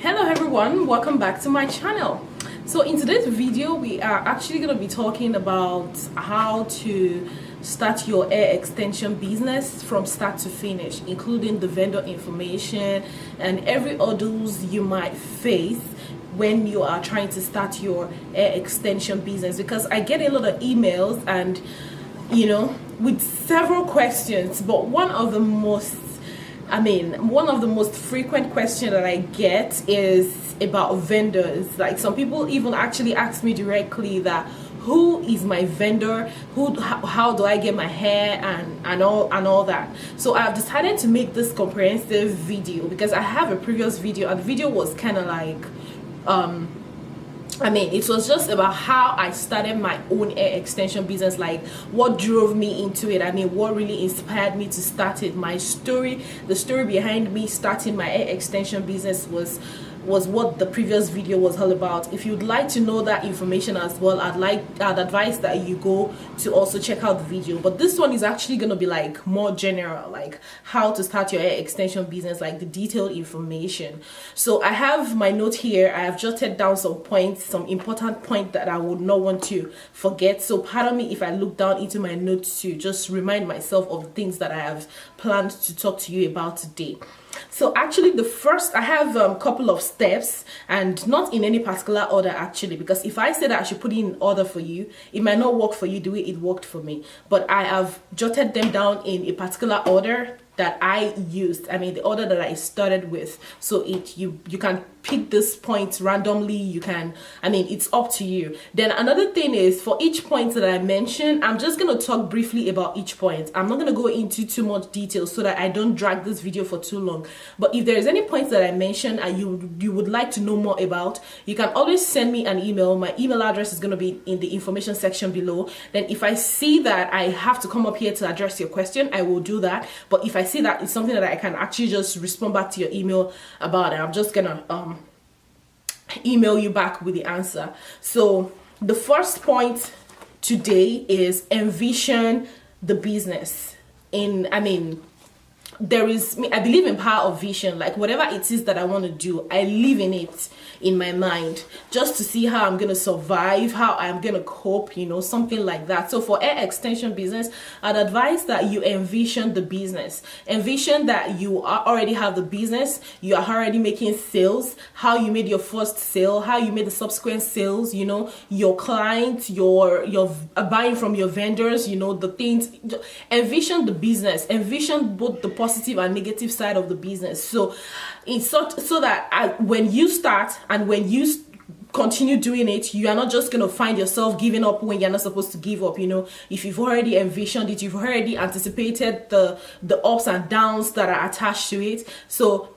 Hello everyone, welcome back to my channel. So in today's video we are actually going to be talking about how to start your hair extension business from start to finish, including the vendor information and every hurdles you might face when you are trying to start your hair extension business, because I get a lot of emails and with several questions, but one of the most frequent questions that I get is about vendors. Like, some people even actually ask me directly that who is my vendor, how do I get my hair and all that. So I've decided to make this comprehensive video because I have a previous video and the video was kind of like it was just about how I started my own hair extension business, like what drove me into it. What really inspired me to start it. My story, the story behind me starting my hair extension business was what the previous video was all about. If you'd like to know that information as well, I'd advise that you go to also check out the video. But this one is actually going to be like more general, like how to start your hair extension business, like the detailed information. So I have my note here. I have jotted down some points, some important points that I would not want to forget. So pardon me if I look down into my notes to just remind myself of things that I have planned to talk to you about today. So actually the first, I have a couple of steps, and not in any particular order actually, because if I said that I should put it in order for you, it might not work for you the way it worked for me. But I have jotted them down in a particular order that I used, the order that I started with. So you can pick this point randomly, you can, it's up to you. Then another thing is, for each point that I mentioned, I'm just going to talk briefly about each point. I'm not going to go into too much detail so that I don't drag this video for too long. But if there is any points that I mentioned and you would like to know more about, you can always send me an email. My email address is going to be in the information section below. Then if I see that I have to come up here to address your question, I will do that. But if I see that it's something that I can actually just respond back to your email about it, I'm just gonna email you back with the answer. So the first point today is envision the business. I believe in power of vision. Like, whatever it is that I want to do, I live in it in my mind, just to see how I'm going to survive, how I'm going to cope, something like that. So for hair extension business, I'd advise that you envision the business. Envision that you already have the business, you are already making sales, how you made your first sale, how you made the subsequent sales, your clients, your buying from your vendors, the things. Envision the business, envision both the positive and negative side of the business. So it's so that when you start and when you continue doing it, you are not just going to find yourself giving up when you're not supposed to give up. If you've already envisioned it, you've already anticipated the ups and downs that are attached to it. So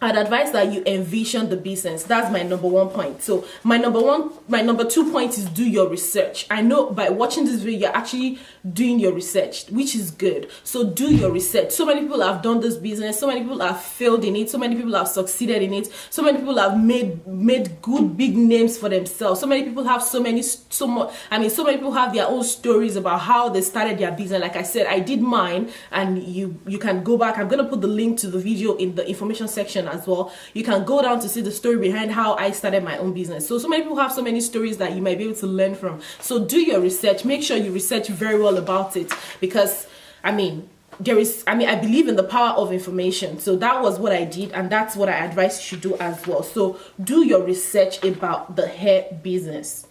I'd advise that you envision the business. That's my number one point. So my number 2 point is do your research. I know by watching this video, you're actually doing your research, which is good. So do your research. So many people have done this business. So many people have failed in it. So many people have succeeded in it. So many people have made good big names for themselves. So many people have so many people have their own stories about how they started their business. Like I said, I did mine, and you can go back. I'm going to put the link to the video in the information section as well. You can go down to see the story behind how I started my own business. So many people have so many stories that you might be able to learn from. So do your research. Make sure you research very well about it, because I believe in the power of information. So that was what I did, and that's what I advise you should do as well. So do your research about the hair business.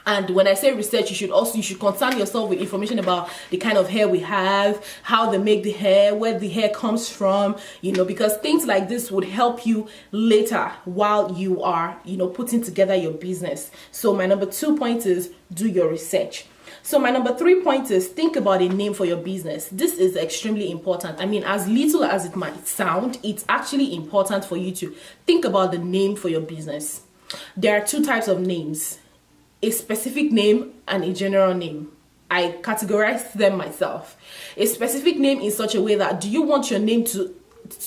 And when I say research, you should concern yourself with information about the kind of hair we have, how they make the hair, where the hair comes from, because things like this would help you later while you are, putting together your business. So my number 2 point is do your research. So my number 3 point is think about a name for your business. This is extremely important. As little as it might sound, it's actually important for you to think about the name for your business. There are 2 types of names: a specific name and a general name. I categorize them myself. A specific name in such a way that, do you want your name to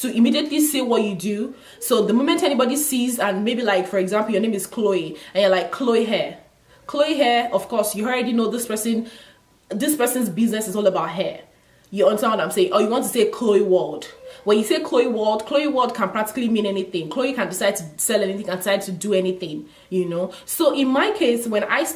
immediately say what you do? So the moment anybody sees, and maybe like, for example, your name is Chloe, and you're like, Chloe Hair. Chloe Hair, of course, you already know this person's business is all about hair. You understand what I'm saying? Or you want to say Chloe World. When you say Chloe World can practically mean anything. Chloe can decide to sell anything, can decide to do anything, you know. So in my case, when I was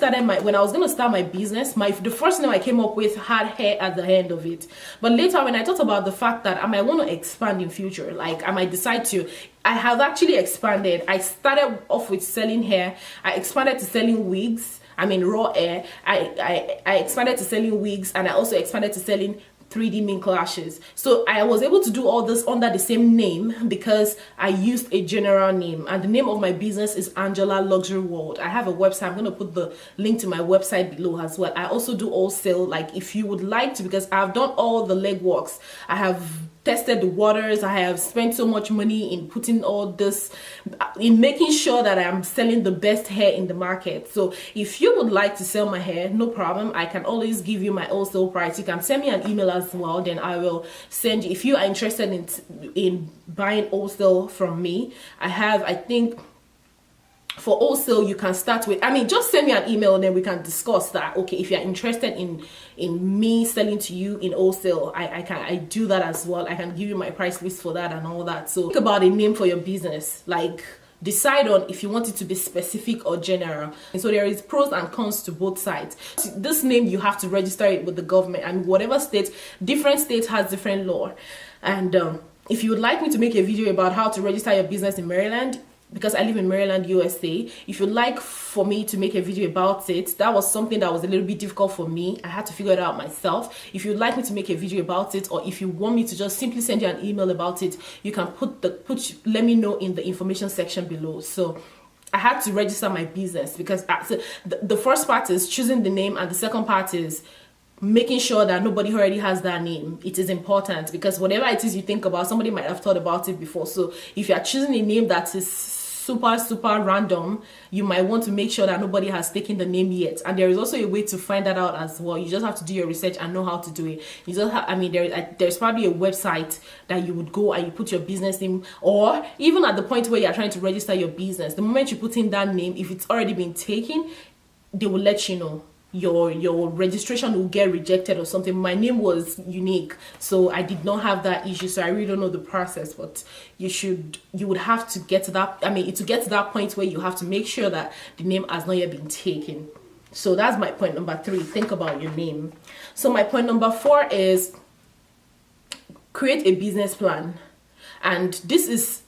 gonna start my business, the first name I came up with had hair at the end of it. But later, when I thought about the fact that I might want to expand in future, like I might decide to, I have actually expanded. I started off with selling hair. I expanded to selling wigs. I mean raw hair. I expanded to selling wigs, and I also expanded to selling 3D mink lashes. So I was able to do all this under the same name because I used a general name, and the name of my business is Anjola Luxury World. I have a website. I'm going to put the link to my website below as well. I also do wholesale, like if you would like to, because I've done all the legworks. I have tested the waters. I have spent so much money in putting all this, in making sure that I'm selling the best hair in the market. So if you would like to sell my hair, no problem. I can always give you my wholesale price. You can send me an email as well, then I will send you. If you are interested in buying wholesale from me, I think for wholesale you can start with, just send me an email and then we can discuss that. Okay, if you're interested in me selling to you in wholesale, I do that as well. I can give you my price list for that and all that. So think about a name for your business. Like, decide on if you want it to be specific or general. And so there is pros and cons to both sides. This name, you have to register it with the government, and whatever state, different states has different law. And if you would like me to make a video about how to register your business in Maryland, because I live in Maryland, USA, if you'd like for me to make a video about it, that was something that was a little bit difficult for me. I had to figure it out myself. If you'd like me to make a video about it, or if you want me to just simply send you an email about it, you can let me know in the information section below. So I had to register my business because the first part is choosing the name, and the second part is making sure that nobody already has that name. It is important because whatever it is you think about, somebody might have thought about it before. So if you are choosing a name that is super random, you might want to make sure that nobody has taken the name yet. And there is also a way to find that out as well. You just have to do your research and know how to do it. You just have, there's probably a website that you would go and you put your business name, or even at the point where you're trying to register your business, the moment you put in that name, if it's already been taken, they will let you know. Your registration will get rejected or something. My name was unique, so I did not have that issue, so I really don't know the process. But you would have to get to that, to get to that point where you have to make sure that the name has not yet been taken. So that's my point number 3. Think about your name. So my point number 4 is create a business plan. And this is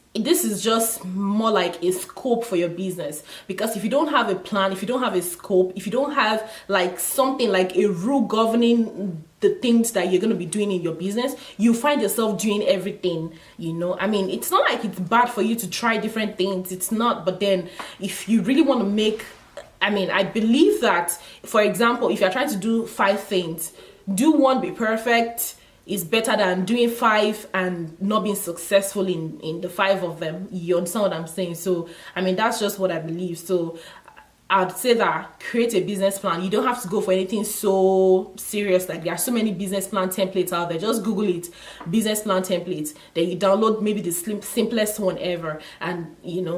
just more like a scope for your business, because if you don't have a plan, if you don't have a scope, if you don't have like something like a rule governing the things that you're going to be doing in your business, you find yourself doing everything, you know. It's not like it's bad for you to try different things, it's not. But then if you really want to make, I believe that, for example, if you're trying to do 5 things, do 1, be perfect, is better than doing 5 and not being successful in the 5 of them. You understand what I'm saying? So that's just what I believe. So I'd say that create a business plan. You don't have to go for anything so serious. Like, there are so many business plan templates out there. Just Google it, business plan templates. Then you download maybe the simplest one ever, and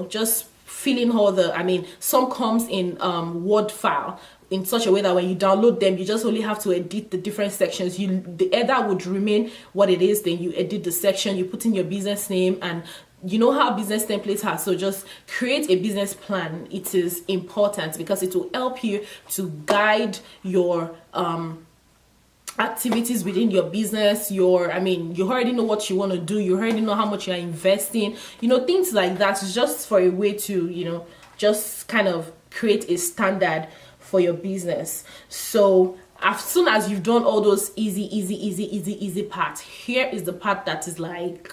just fill in all the, some comes in Word file in such a way that when you download them, you just only have to edit the different sections. The header would remain what it is, then you edit the section, you put in your business name, and you know how business templates are. So just create a business plan. It is important because it will help you to guide your activities within your business. You already know what you want to do, you already know how much you're investing, things like that. It's just for a way to just kind of create a standard for your business. So as soon as you've done all those easy parts, here is the part that is like,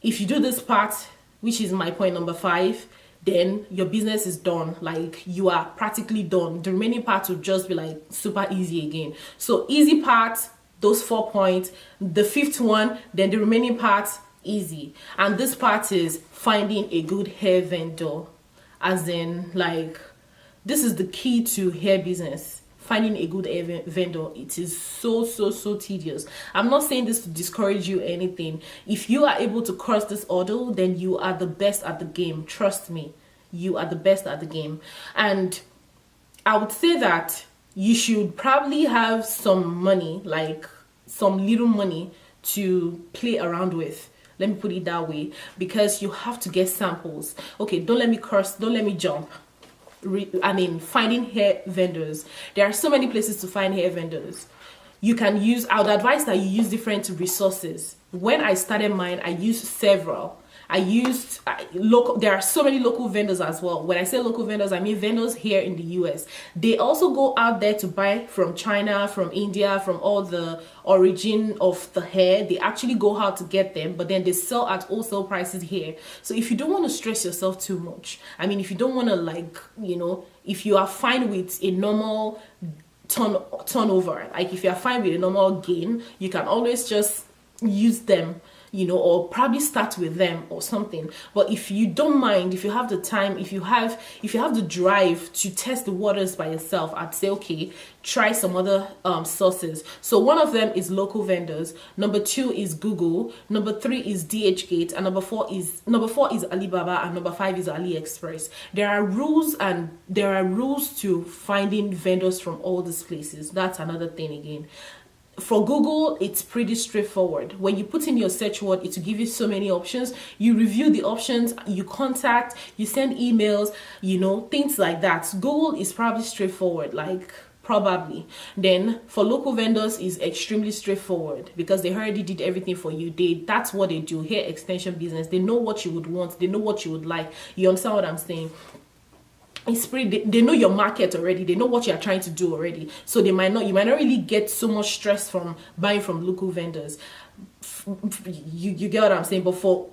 if you do this part, which is my point number 5, then your business is done. Like, you are practically done. The remaining parts will just be like super easy again. So easy parts, those 4 points. The 5th one, then the remaining parts, easy. And this part is finding a good hair vendor. As in, like, this is the key to hair business. Finding a good hair vendor. It is so tedious. I'm not saying this to discourage you or anything. If you are able to cross this hurdle, then you are the best at the game. Trust me, you are the best at the game. And I would say that you should probably have some money, like some little money to play around with. Let me put it that way, because you have to get samples. Okay, don't let me curse, don't let me jump. Finding hair vendors. There are so many places to find hair vendors. You can use, I would advise that you use different resources. When I started mine, I used several. I used local, there are so many local vendors as well. When I say local vendors, I mean vendors here in the US. They also go out there to buy from China, from India, from all the origin of the hair. They actually go out to get them, but then they sell at wholesale prices here. So if you don't want to stress yourself too much, I mean, if you don't want to, like, you know, if you are fine with a normal turnover, like if you are fine with a normal gain, you can always just use them, you know, or probably start with them or something. But if you don't mind, if you have the time, if you have the drive to test the waters by yourself, I'd say, okay, try some other sources. So one of them is local vendors. Number 2 is Google. Number 3 is DHgate, and number four is Alibaba, and number 5 is AliExpress. There are rules to finding vendors from all these places. That's another thing again. For Google, it's pretty straightforward. When you put in your search word, it will give you so many options. You review the options, you contact, you send emails, you know, things like that. Google is probably straightforward, like probably. Then for local vendors is extremely straightforward because they already did everything for you. That's what they do. Hair extension business. They know what you would want. They know what you would like. You understand what I'm saying? It's pretty, they know your market already. They know what you are trying to do already. So you might not really get so much stress from buying from local vendors. You get what I'm saying? But for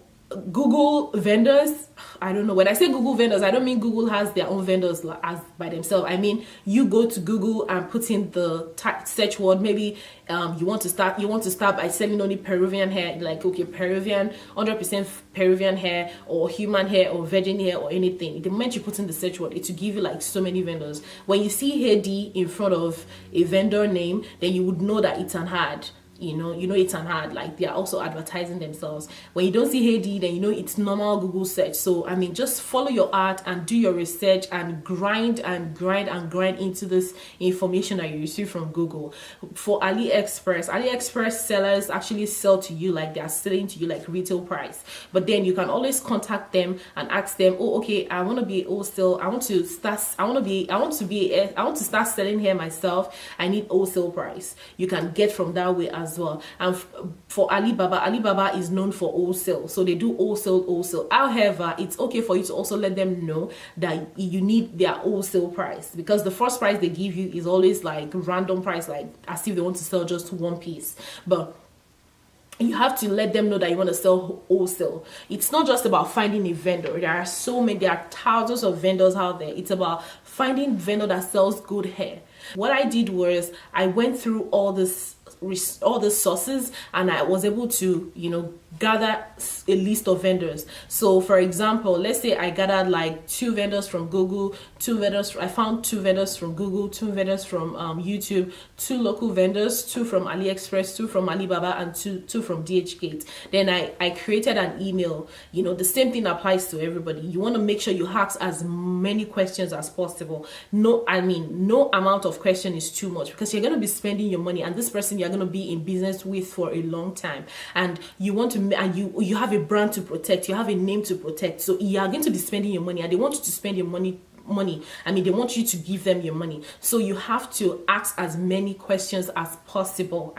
Google vendors, I don't know. When I say Google vendors, I don't mean Google has their own vendors as by themselves. I mean, you go to Google and put in the search word. Maybe you want to start by selling only Peruvian hair, like, okay, Peruvian, 100% Peruvian hair, or human hair, or virgin hair, or anything. The moment you put in the search word, it will give you like so many vendors. When you see Hair D in front of a vendor name, then you would know that it's an ad. You know it's an ad, like they are also advertising themselves. When you don't see Hair D, then you know it's normal Google search. So I mean, just follow your art and do your research and grind into this information that you receive from Google. For AliExpress sellers actually sell to you like they are selling to you like retail price. But then you can always contact them and ask them, oh, okay, I want to be wholesale. I want to start selling here myself. I need wholesale price. You can get from that way as well. And for Alibaba is known for wholesale, so they do wholesale. However, it's okay for you to also let them know that you need their wholesale price, because the first price they give you is always like random price, like as if they want to sell just one piece. But you have to let them know that you want to sell wholesale. It's not just about finding a vendor. There are thousands of vendors out there. It's about finding a vendor that sells good hair. What I did was I went through all the sources, and I was able to, you know, gather a list of vendors. So for example, let's say I gathered like 2 vendors from Google, I found 2 vendors from Google, 2 vendors from YouTube, 2 local vendors, 2 from AliExpress, 2 from Alibaba, and 2 from DHgate. Then I created an email. You know, the same thing applies to everybody. You want to make sure you ask as many questions as possible. No amount of question is too much, because you're going to be spending your money, and this person you're going to be in business with for a long time, and you want to, and you have a brand to protect, you have a name to protect, so you are going to be spending your money, and they want you to spend your money. I mean, they want you to give them your money, so you have to ask as many questions as possible.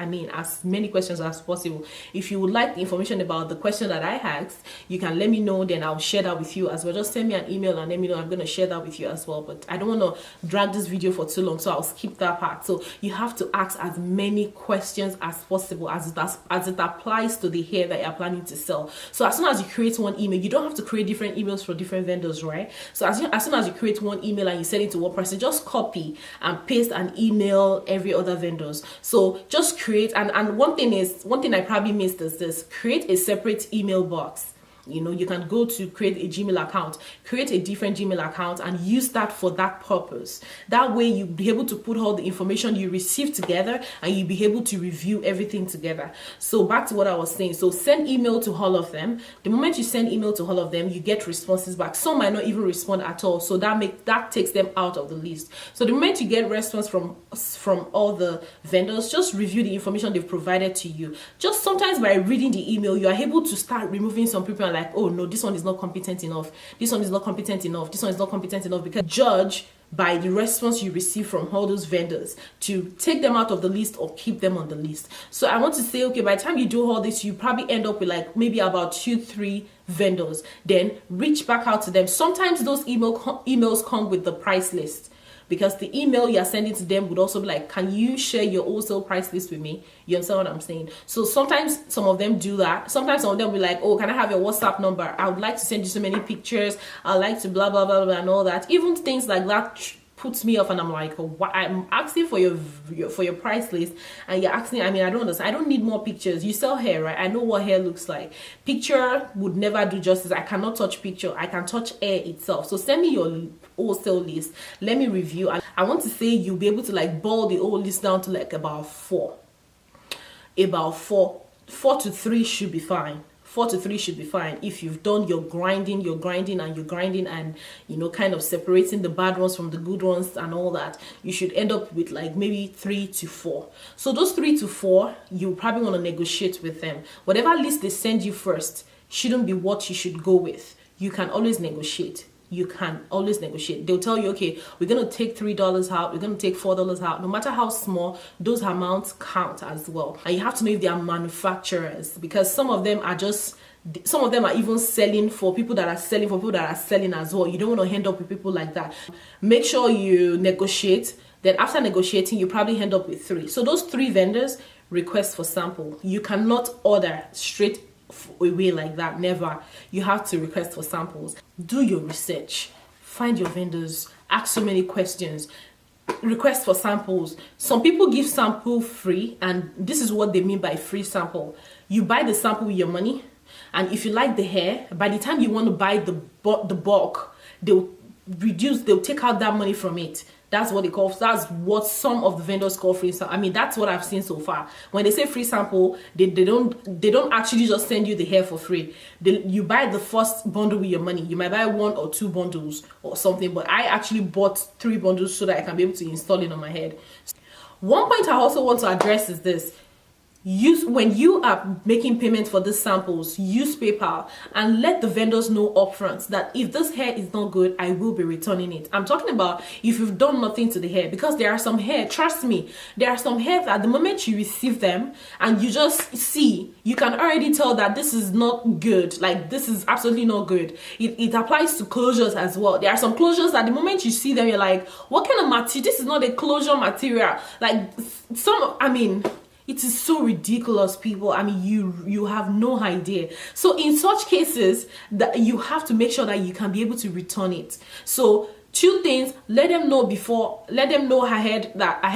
If you would like the information about the question that I asked, you can let me know, then I'll share that with you as well. Just send me an email and let me know. I'm going to share that with you as well, but I don't want to drag this video for too long, so I'll skip that part. So you have to ask as many questions as possible as it applies to the hair that you're planning to sell. So as soon as you create one email, you don't have to create different emails for different vendors, right? So as soon as you create one email and you send it to one person, just copy and paste and email every other vendors. So just create, and one thing I probably missed is this: create a separate email box. You can go to create a Gmail account, create a different Gmail account and use that for that purpose. That way you'll be able to put all the information you receive together and you'll be able to review everything together. So back to what I was saying. So send email to all of them. The moment you send email to all of them, you get responses back. Some might not even respond at all. So that takes them out of the list. So the moment you get response from all the vendors, just review the information they've provided to you. Just sometimes by reading the email, you are able to start removing some people and like, oh no, this one is not competent enough, this one is not competent enough, this one is not competent enough, because judge by the response you receive from all those vendors to take them out of the list or keep them on the list. So I want to say, okay, by the time you do all this, you probably end up with like maybe about 2-3 vendors. Then reach back out to them. Sometimes those emails come with the price list, because the email you're sending to them would also be like, can you share your wholesale price list with me? You understand what I'm saying? So sometimes some of them do that. Sometimes some of them will be like, oh, can I have your WhatsApp number? I would like to send you so many pictures. I'd like to blah, blah, blah, blah, and all that. Even things like that puts me off, and I'm like, oh, I'm asking for your price list and you're asking, I mean, I don't understand. I don't need more pictures. You sell hair, right? I know what hair looks like. Picture would never do justice. I cannot touch picture. I can touch hair itself. So send me your wholesale list. Let me review. I want to say you'll be able to like boil the whole list down to like about 4 to 3 should be fine. 4 to 3 should be fine if you've done your grinding and kind of separating the bad ones from the good ones and all that. You should end up with like maybe 3 to 4. So those 3 to 4, you probably want to negotiate with them. Whatever list they send you first shouldn't be what you should go with. You can always negotiate. They'll tell you, okay, we're going to take $3 out, we're going to take $4 out. No matter how small, those amounts count as well. And you have to know if they are manufacturers, because some of them are even selling for people that are selling as well. You don't want to end up with people like that. Make sure you negotiate. Then after negotiating, you probably end up with 3. So those 3 vendors, request for sample. You cannot order straight away like that. Never. You have to request for samples. Do your research, find your vendors, ask so many questions, request for samples. Some people give sample free, and this is what they mean by free sample. You buy the sample with your money, and if you like the hair, by the time you want to buy the bulk, they'll take out that money from it. That's what some of the vendors call free sample. I mean, that's what I've seen so far. When they say free sample, they don't actually just send you the hair for free. You buy the first bundle with your money. You might buy 1 or 2 bundles or something, but I actually bought 3 bundles so that I can be able to install it on my head. One point I also want to address is this. When you are making payments for these samples, use PayPal and let the vendors know upfront that if this hair is not good, I will be returning it. I'm talking about if you've done nothing to the hair, because there are some hair, trust me, there are some hair that the moment you receive them and you just see, you can already tell that this is not good. Like, this is absolutely not good. It applies to closures as well. There are some closures that the moment you see them, you're like, what kind of material? This is not a closure material. Like it is so ridiculous, people. I mean, you have no idea. So in such cases, that you have to make sure that you can be able to return it. So 2 things: let them know ahead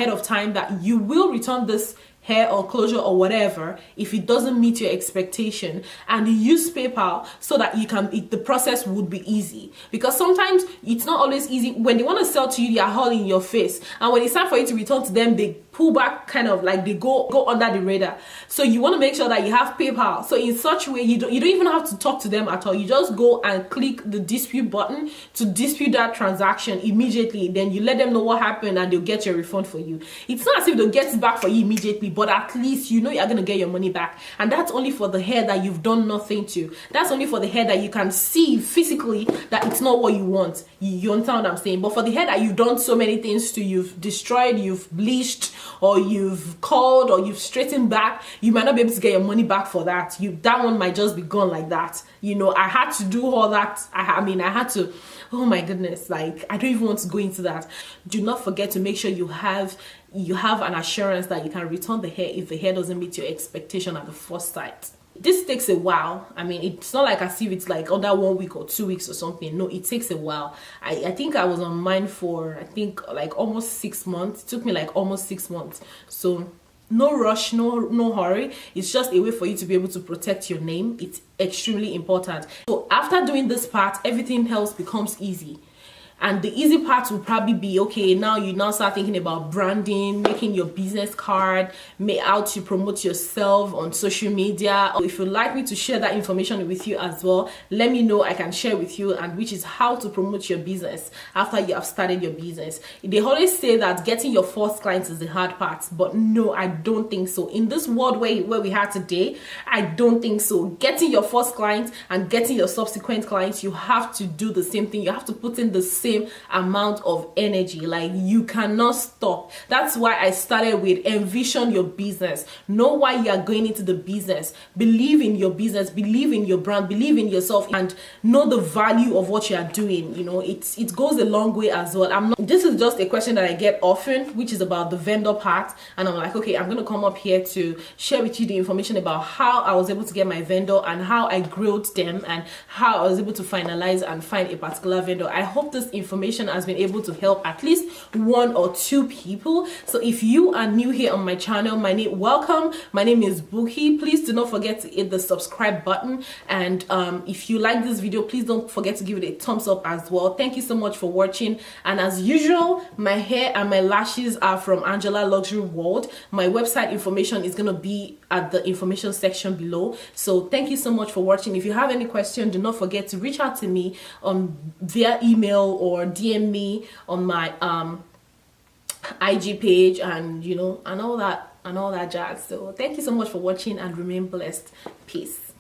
of time that you will return this hair or closure or whatever if it doesn't meet your expectation, and use PayPal so that the process would be easy. Because sometimes it's not always easy. When they want to sell to you, they are all in your face, and when it's time for you to return to them, they pull back, kind of like they go under the radar. So you want to make sure that you have PayPal. So in such a way, you don't even have to talk to them at all. You just go and click the dispute button to dispute that transaction immediately. Then you let them know what happened and they'll get your refund for you. It's not as if they'll get it back for you immediately, but at least you know you're going to get your money back. And that's only for the hair that you've done nothing to. That's only for the hair that you can see physically that it's not what you want. You understand what I'm saying? But for the hair that you've done so many things to, you've destroyed, you've bleached, or you've curled, or you've straightened back, you might not be able to get your money back for that. That one might just be gone like that. I had to do all that. I had to, oh my goodness, like, I don't even want to go into that. Do not forget to make sure you have an assurance that you can return the hair if the hair doesn't meet your expectation at the first sight. This takes a while. I mean, it's not like as if it's like under 1 week or 2 weeks or something. No, it takes a while. I think I was on mine for, like almost 6 months. It took me like almost 6 months. So no rush, no hurry. It's just a way for you to be able to protect your name. It's extremely important. So after doing this part, everything else becomes easy. And the easy part will probably be, okay, now you now start thinking about branding, making your business card, how to promote yourself on social media. If you'd like me to share that information with you as well, let me know. I can share with you, and which is how to promote your business after you have started your business. They always say that getting your first clients is the hard part, but no, I don't think so. In this world where we are today, I don't think so. Getting your first clients and getting your subsequent clients, you have to do the same thing. You have to put in the same amount of energy. Like, you cannot stop. That's why I started with envision your business. Know why you are going into the business. Believe in your business, believe in your brand, believe in yourself, and know the value of what you are doing. You know, it goes a long way as well. This is just a question that I get often, which is about the vendor part, and I'm like, okay, I'm gonna come up here to share with you the information about how I was able to get my vendor and how I growed them and how I was able to finalize and find a particular vendor. I hope this information has been able to help at least 1 or 2 people. So if you are new here on my channel, welcome. My name is Buki. Please do not forget to hit the subscribe button, and if you like this video, please don't forget to give it a thumbs up as well. Thank you so much for watching, and as usual, my hair and my lashes are from Anjola Luxury World. My website information is going to be at the information section below. So thank you so much for watching. If you have any question, do not forget to reach out to me via email or DM me on my IG page, and you know, and all that jazz. So thank you so much for watching, and remain blessed. Peace.